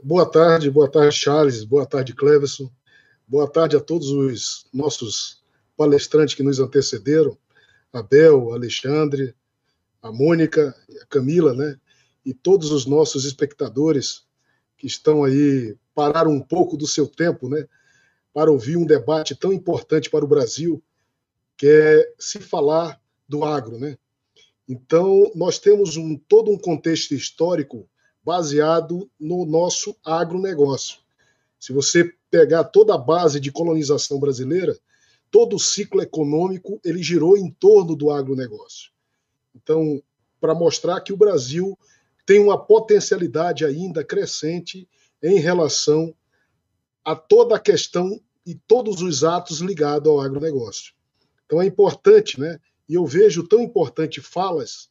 Boa tarde, Charles, boa tarde, Cleverson, boa tarde a todos os nossos palestrantes que nos antecederam, Abel, Alexandre, a Mônica, a Camila, né? E todos os nossos espectadores que estão aí, pararam um pouco do seu tempo, né? Para ouvir um debate tão importante para o Brasil, que é se falar do agro, né? Então, nós temos todo um contexto histórico baseado no nosso agronegócio. Se você pegar toda a base de colonização brasileira, todo o ciclo econômico ele girou em torno do agronegócio. Então, para mostrar que o Brasil tem uma potencialidade ainda crescente em relação a toda a questão e todos os atos ligados ao agronegócio. Então, é importante, né? E eu vejo tão importante falas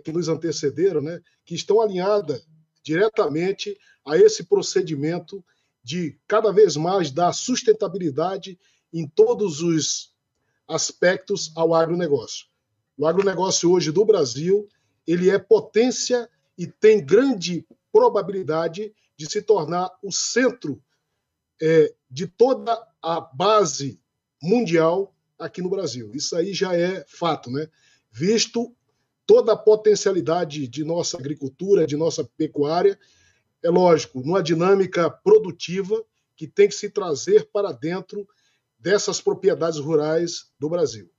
que nos antecederam, né, que estão alinhadas diretamente a esse procedimento de cada vez mais dar sustentabilidade em todos os aspectos ao agronegócio. O agronegócio hoje do Brasil, ele é potência e tem grande probabilidade de se tornar o centro de toda a base mundial aqui no Brasil. Isso aí já é fato, né? Visto toda a potencialidade de nossa agricultura, de nossa pecuária, é lógico, numa dinâmica produtiva que tem que se trazer para dentro dessas propriedades rurais do Brasil.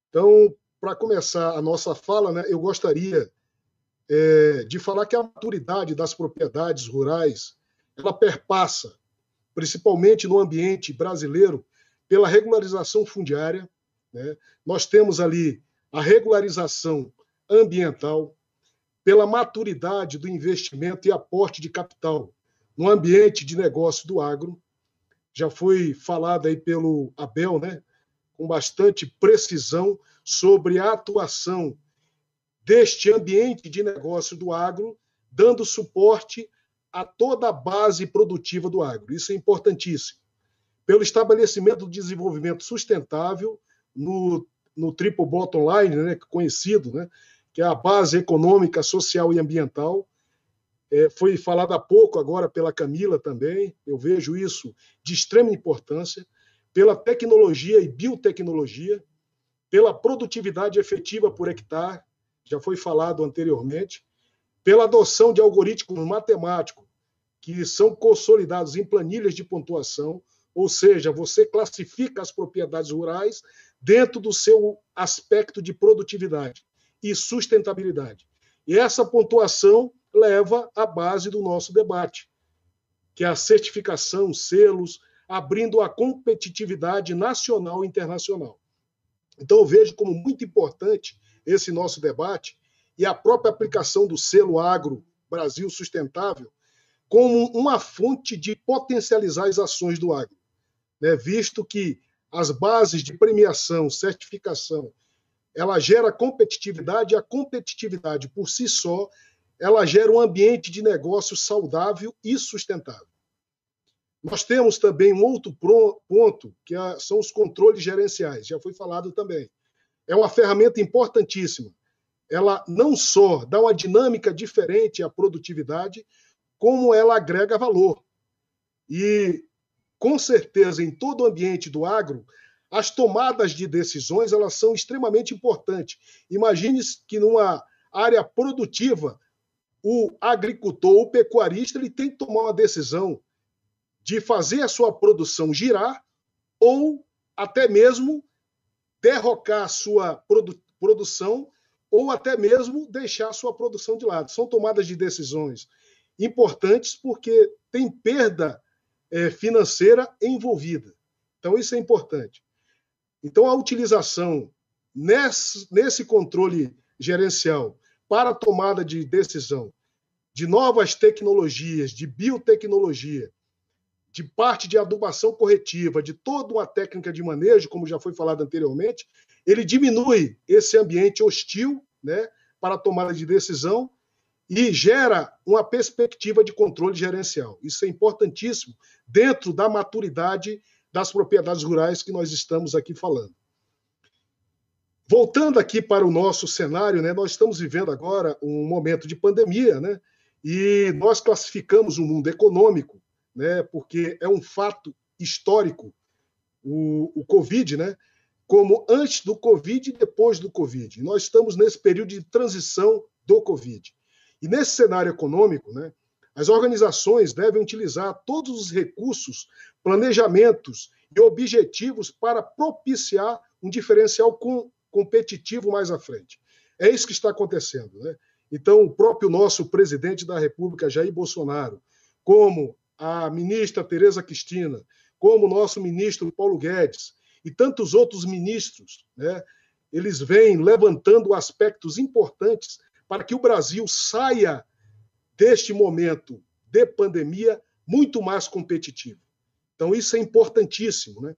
Então, para começar a nossa fala, né, eu gostaria de falar que a maturidade das propriedades rurais ela perpassa, principalmente no ambiente brasileiro, pela regularização fundiária, né? Nós temos ali a regularização ambiental, pela maturidade do investimento e aporte de capital no ambiente de negócio do agro. Já foi falado aí pelo Abel, né, com bastante precisão sobre a atuação deste ambiente de negócio do agro, dando suporte a toda a base produtiva do agro. Isso é importantíssimo. Pelo estabelecimento do desenvolvimento sustentável no Triple Bottom Line, né, conhecido, né, que é a base econômica, social e ambiental. Foi falado há pouco agora pela Camila também, eu vejo isso de extrema importância, pela tecnologia e biotecnologia, pela produtividade efetiva por hectare, já foi falado anteriormente, pela adoção de algoritmos matemáticos que são consolidados em planilhas de pontuação, ou seja, você classifica as propriedades rurais dentro do seu aspecto de produtividade e sustentabilidade. E essa pontuação leva à base do nosso debate, que é a certificação, selos, abrindo a competitividade nacional e internacional. Então, eu vejo como muito importante esse nosso debate e a própria aplicação do selo Agro Brasil Sustentável como uma fonte de potencializar as ações do agro, né? Visto que as bases de premiação, certificação, ela gera competitividade e a competitividade, por si só, ela gera um ambiente de negócio saudável e sustentável. Nós temos também um outro ponto, que são os controles gerenciais, já foi falado também. É uma ferramenta importantíssima. Ela não só dá uma dinâmica diferente à produtividade, como ela agrega valor. E, com certeza, em todo o ambiente do agro, as tomadas de decisões elas são extremamente importantes. Imagine que numa área produtiva, o agricultor, o pecuarista, ele tem que tomar uma decisão de fazer a sua produção girar ou até mesmo derrocar a sua produção ou até mesmo deixar a sua produção de lado. São tomadas de decisões importantes porque tem perda financeira envolvida. Então, isso é importante. Então, a utilização nesse controle gerencial para a tomada de decisão de novas tecnologias, de biotecnologia, de parte de adubação corretiva, de toda uma técnica de manejo, como já foi falado anteriormente, ele diminui esse ambiente hostil, né, para a tomada de decisão e gera uma perspectiva de controle gerencial. Isso é importantíssimo dentro da maturidade das propriedades rurais que nós estamos aqui falando. Voltando aqui para o nosso cenário, né, nós estamos vivendo agora um momento de pandemia, né, E nós classificamos o mundo econômico, né, porque é um fato histórico, o Covid, né, como antes do Covid e depois do Covid. Nós estamos nesse período de transição do Covid. E nesse cenário econômico, né, as organizações devem utilizar todos os recursos, planejamentos e objetivos para propiciar um diferencial competitivo mais à frente. É isso que está acontecendo, né? Então, o próprio nosso presidente da República, Jair Bolsonaro, como a ministra Tereza Cristina, como o nosso ministro Paulo Guedes e tantos outros ministros, né, eles vêm levantando aspectos importantes para que o Brasil saia deste momento de pandemia muito mais competitivo. Então, isso é importantíssimo, né?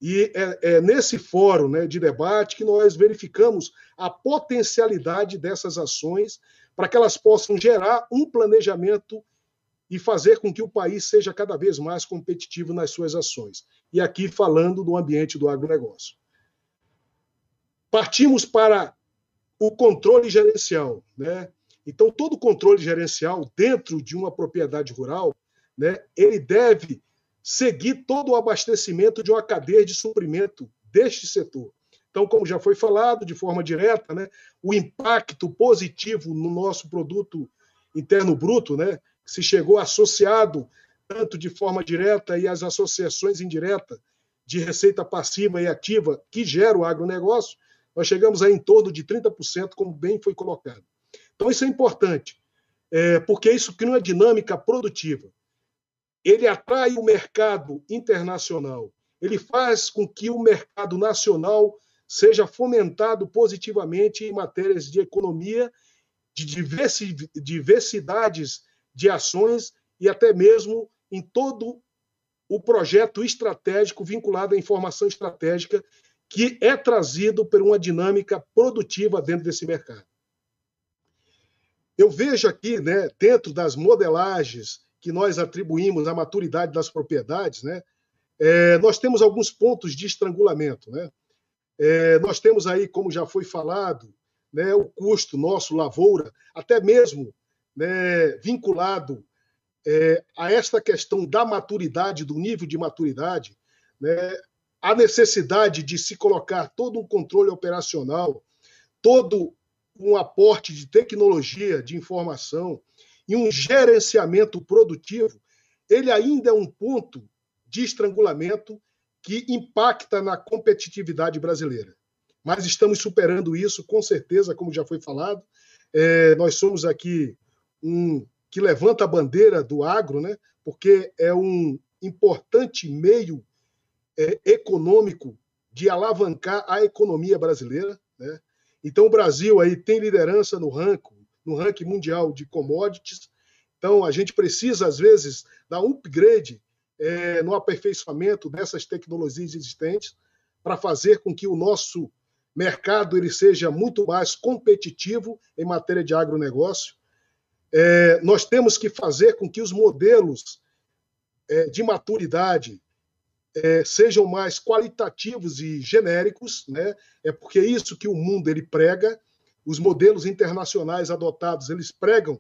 E é nesse fórum, né, de debate que nós verificamos a potencialidade dessas ações para que elas possam gerar um planejamento e fazer com que o país seja cada vez mais competitivo nas suas ações. E aqui falando do ambiente do agronegócio. Partimos para o controle gerencial, né? Então, todo controle gerencial dentro de uma propriedade rural, né, ele deve seguir todo o abastecimento de uma cadeia de suprimento deste setor. Então, como já foi falado de forma direta, né, o impacto positivo no nosso produto interno bruto, né, se chegou associado tanto de forma direta e as associações indiretas de receita passiva e ativa que gera o agronegócio, nós chegamos a em torno de 30%, como bem foi colocado. Então, isso é importante, porque isso cria uma dinâmica produtiva. Ele atrai o mercado internacional, ele faz com que o mercado nacional seja fomentado positivamente em matérias de economia, de diversidades de ações e até mesmo em todo o projeto estratégico vinculado à informação estratégica que é trazido por uma dinâmica produtiva dentro desse mercado. Eu vejo aqui, né, dentro das modelagens que nós atribuímos à maturidade das propriedades, né, nós temos alguns pontos de estrangulamento, né? Nós temos aí, como já foi falado, né, o custo nosso, lavoura, até mesmo, né, vinculado a esta questão da maturidade, do nível de maturidade, né, a necessidade de se colocar todo um controle operacional, todo um aporte de tecnologia, de informação e um gerenciamento produtivo, ele ainda é um ponto de estrangulamento que impacta na competitividade brasileira. Mas estamos superando isso, com certeza, como já foi falado. Nós somos aqui que levanta a bandeira do agro, né? Porque é um importante meio econômico de alavancar a economia brasileira, né? Então, o Brasil aí tem liderança no ranking mundial de commodities. Então, a gente precisa, às vezes, dar um upgrade no aperfeiçoamento dessas tecnologias existentes para fazer com que o nosso mercado ele seja muito mais competitivo em matéria de agronegócio. Nós temos que fazer com que os modelos de maturidade sejam mais qualitativos e genéricos, né? É porque é isso que o mundo ele prega. Os modelos internacionais adotados eles pregam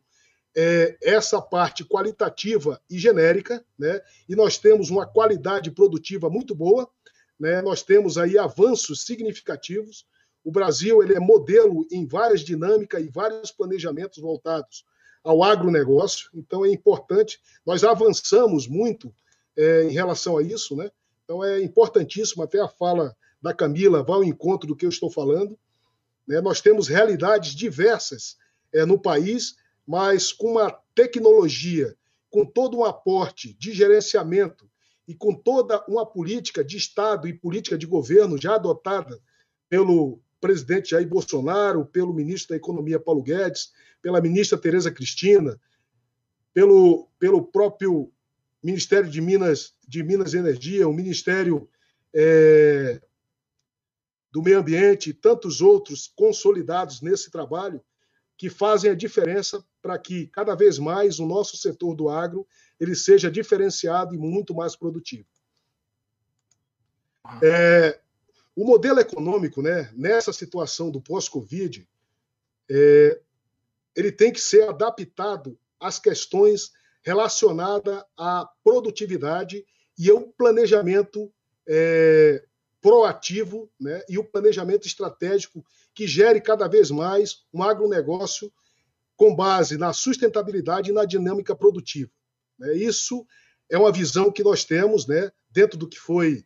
essa parte qualitativa e genérica, né? E nós temos uma qualidade produtiva muito boa, né? Nós temos aí avanços significativos. O Brasil ele é modelo em várias dinâmicas e vários planejamentos voltados ao agronegócio, então é importante. Nós avançamos muito em relação a isso, né? Então é importantíssimo, até a fala da Camila vai ao encontro do que eu estou falando, né? Nós temos realidades diversas no país, mas com uma tecnologia, com todo um aporte de gerenciamento e com toda uma política de Estado e política de governo já adotada pelo presidente Jair Bolsonaro, pelo ministro da Economia Paulo Guedes, pela ministra Tereza Cristina, pelo próprio Ministério de Minas e Energia, o Ministério do Meio Ambiente e tantos outros consolidados nesse trabalho que fazem a diferença para que cada vez mais o nosso setor do agro ele seja diferenciado e muito mais produtivo. O modelo econômico, né, nessa situação do pós-Covid, ele tem que ser adaptado as questões relacionadas à produtividade e ao planejamento proativo, né, e o planejamento estratégico que gere cada vez mais um agronegócio com base na sustentabilidade e na dinâmica produtiva. Isso é uma visão que nós temos, né, dentro do que foi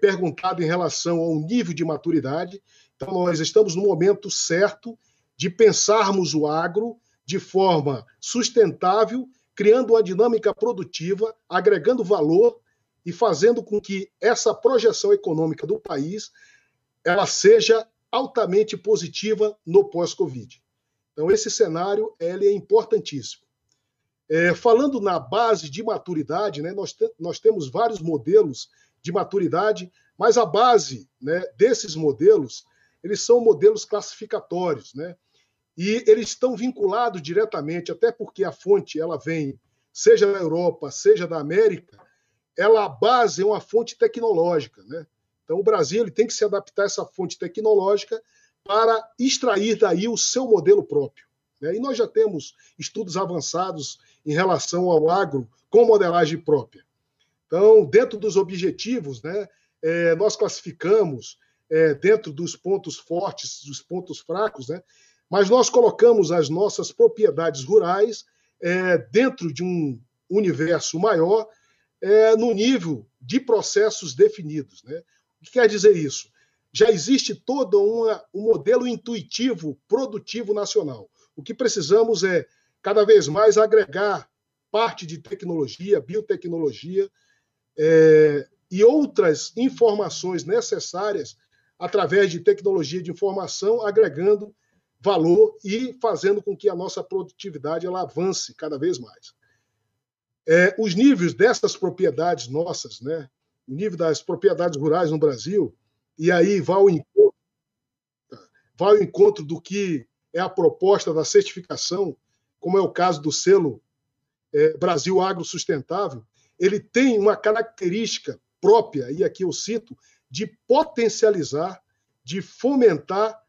perguntado em relação ao nível de maturidade. Então, nós estamos no momento certo de pensarmos o agro de forma sustentável, criando uma dinâmica produtiva, agregando valor e fazendo com que essa projeção econômica do país ela seja altamente positiva no pós-Covid. Então, esse cenário ele é importantíssimo. Falando na base de maturidade, né, nós temos vários modelos de maturidade, mas a base, né, desses modelos, eles são modelos classificatórios, né, e eles estão vinculados diretamente, até porque a fonte ela vem, seja da Europa, seja da América, a base é uma fonte tecnológica, né? Então, o Brasil ele tem que se adaptar a essa fonte tecnológica para extrair daí o seu modelo próprio, né? E nós já temos estudos avançados em relação ao agro com modelagem própria. Então, dentro dos objetivos, né, nós classificamos dentro dos pontos fortes, dos pontos fracos, né, mas nós colocamos as nossas propriedades rurais dentro de um universo maior, no nível de processos definidos, né? O que quer dizer isso? Já existe todo um modelo intuitivo produtivo nacional. O que precisamos é, cada vez mais, agregar parte de tecnologia, biotecnologia e outras informações necessárias através de tecnologia de informação, agregando valor e fazendo com que a nossa produtividade ela avance cada vez mais. Os níveis dessas propriedades nossas, né, o nível das propriedades rurais no Brasil, e aí vai ao encontro do que é a proposta da certificação, como é o caso do selo Brasil Agro Sustentável, ele tem uma característica própria, e aqui eu cito, de potencializar, de fomentar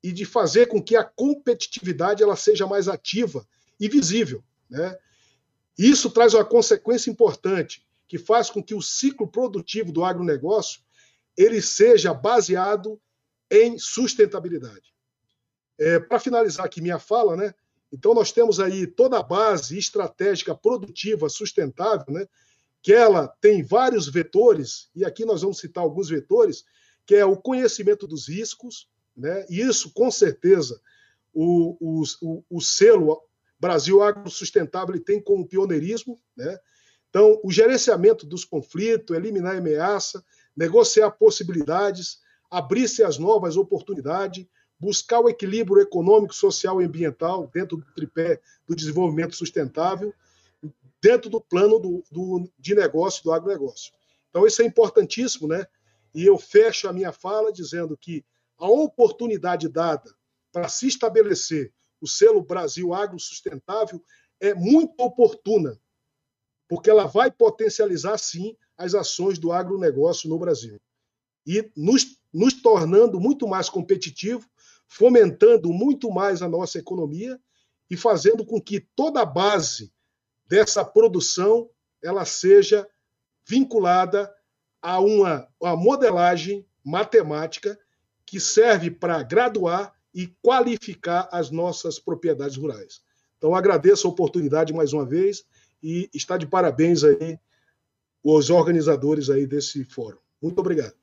e de fazer com que a competitividade ela seja mais ativa e visível, né? Isso traz uma consequência importante, que faz com que o ciclo produtivo do agronegócio ele seja baseado em sustentabilidade. Para finalizar aqui minha fala, né, então nós temos aí toda a base estratégica produtiva sustentável, né, que ela tem vários vetores, e aqui nós vamos citar alguns vetores, que é o conhecimento dos riscos, né, e isso, com certeza, o selo Brasil Agro Sustentável ele tem como pioneirismo, né? Então, o gerenciamento dos conflitos, eliminar a ameaça, negociar possibilidades, abrir-se às novas oportunidades, buscar o equilíbrio econômico, social e ambiental dentro do tripé do desenvolvimento sustentável, dentro do plano de negócio, do agronegócio. Então, isso é importantíssimo, né? E eu fecho a minha fala dizendo que a oportunidade dada para se estabelecer o selo Brasil Agro Sustentável é muito oportuna, porque ela vai potencializar, sim, as ações do agronegócio no Brasil. E nos tornando muito mais competitivo, fomentando muito mais a nossa economia e fazendo com que toda a base dessa produção ela seja vinculada a uma modelagem matemática que serve para graduar e qualificar as nossas propriedades rurais. Então, agradeço a oportunidade mais uma vez e está de parabéns aí os organizadores aí desse fórum. Muito obrigado.